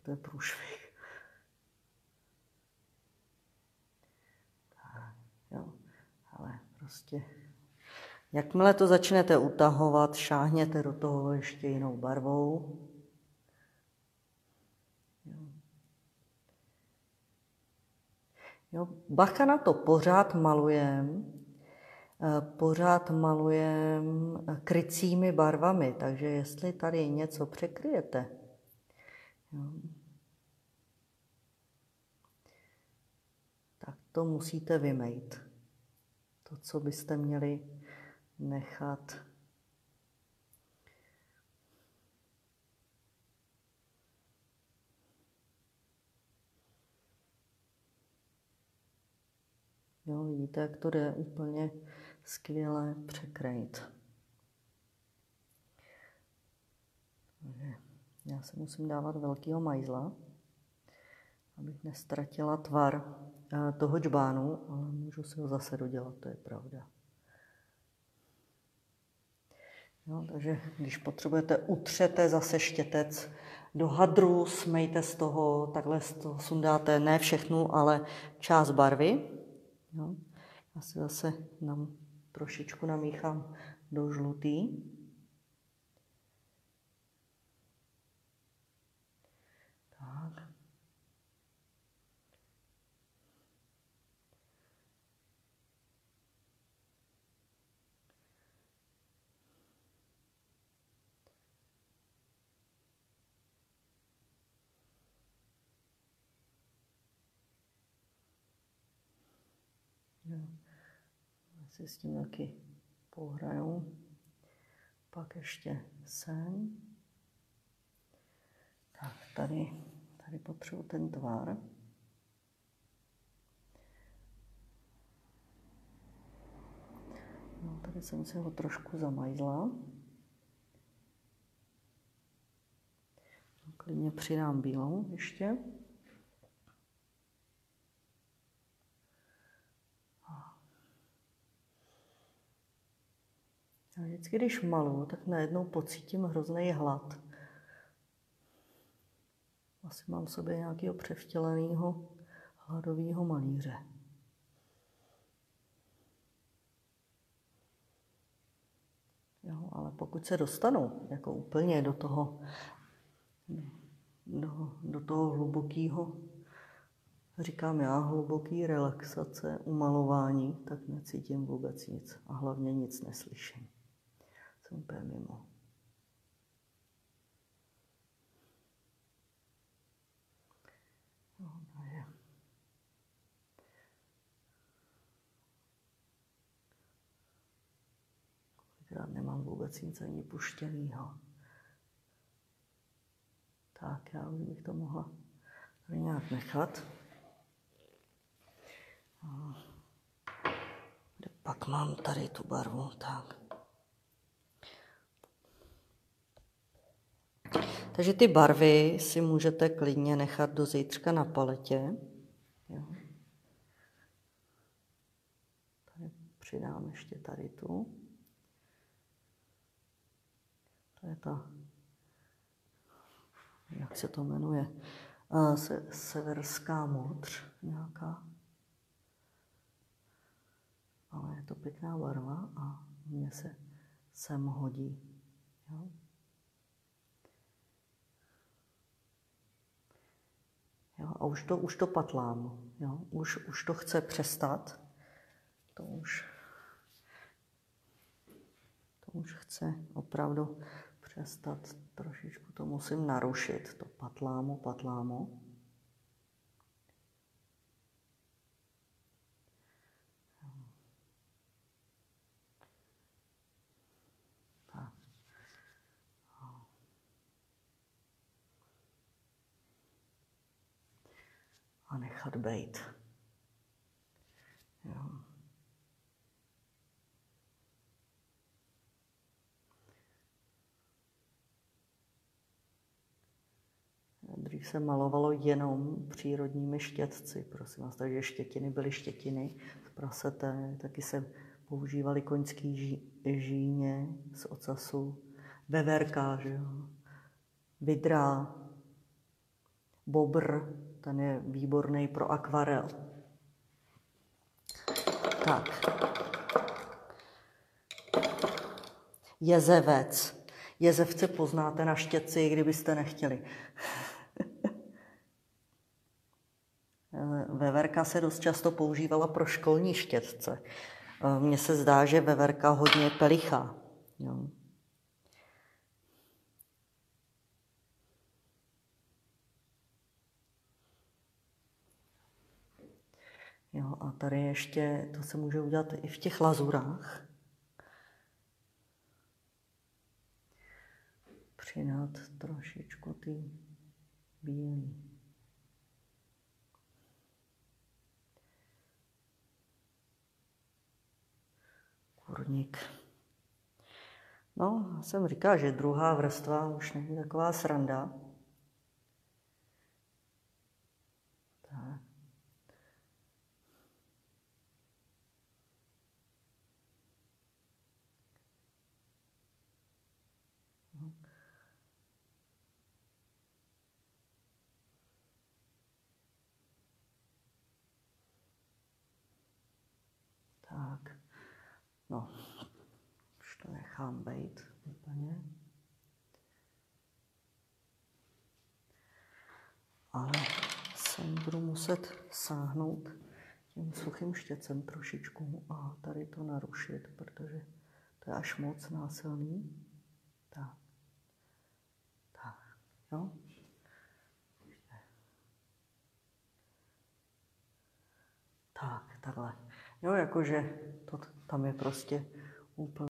to je průšvih. Tak, jo, ale prostě, jakmile to začnete utahovat, šáhněte do toho ještě jinou barvou. Jo, bacha na to, pořád malujem krycími barvami, takže jestli tady něco překryjete, jo, tak to musíte vymejt. To, co byste měli nechat jo, vidíte, jak to jde úplně skvěle překrýt. Já se musím dávat velkýho majzla, abych nestratila tvar toho džbánu, ale můžu si ho zase dodělat, to je pravda. Jo, takže když potřebujete, utřete zase štětec do hadru, smejte z toho, takhle z toho sundáte ne všechnu, ale část barvy. Jo. Já si zase trošičku namíchám do žlutý. Tak. Jo. Já si s tím taky pohraju. Pak ještě sem. Tak, tady potřebuji ten tvar. No, tady jsem si ho trošku zamajzla. Klidně přidám bílou ještě. A vždycky, když maluju, tak najednou pocítím hrozný hlad. Asi mám v sobě nějakého převtěleného hladového malíře. Jo, ale pokud se dostanu jako úplně do toho hlubokého, říkám já, hluboký relaxace, umalování, tak necítím vůbec nic a hlavně nic neslyším. Jsem úplně mimo. No, kolikrát nemám vůbec nic ani puštěnýho. Tak, já už bych to mohla tady nějak nechat. Pak mám tady tu barvu, tak. Takže ty barvy si můžete klidně nechat do zítřka na paletě. Jo. Tady přidám ještě tady tu. To je ta, jak se to jmenuje, severská modř nějaká. Ale je to pěkná barva a mně se sem hodí. Jo. Jo, a už to patlám. Jo. Už to chce přestat. To už chce opravdu přestat. Trošičku to musím narušit. To patlámo. A nechat bejt. Jo. Dřív se malovalo jenom přírodními štětci, prosím vás, takže štětiny byly štětiny z prasete, taky se používaly koňský žíně z ocasu, veverka, že jo, vidra Bobr, ten je výborný pro akvarel. Tak. Jezevec. Jezevce poznáte na štětci, kdybyste nechtěli. Veverka se dost často používala pro školní štětce. Mně se zdá, že veverka hodně pelichá. Jo. Jo, a tady ještě, to se může udělat i v těch lazurách. Přidat trošičku ty bílý. Kurník. No, jsem říkal, že druhá vrstva už není taková sranda. Tak. Tak, no, už to nechám bejt úplně. Ale sem budu muset sáhnout tím suchým štětcem trošičku a tady to narušit, protože to je až moc násilný. Tak, tak, jo. Tak, takhle. Jo, jakože to tam je prostě úplně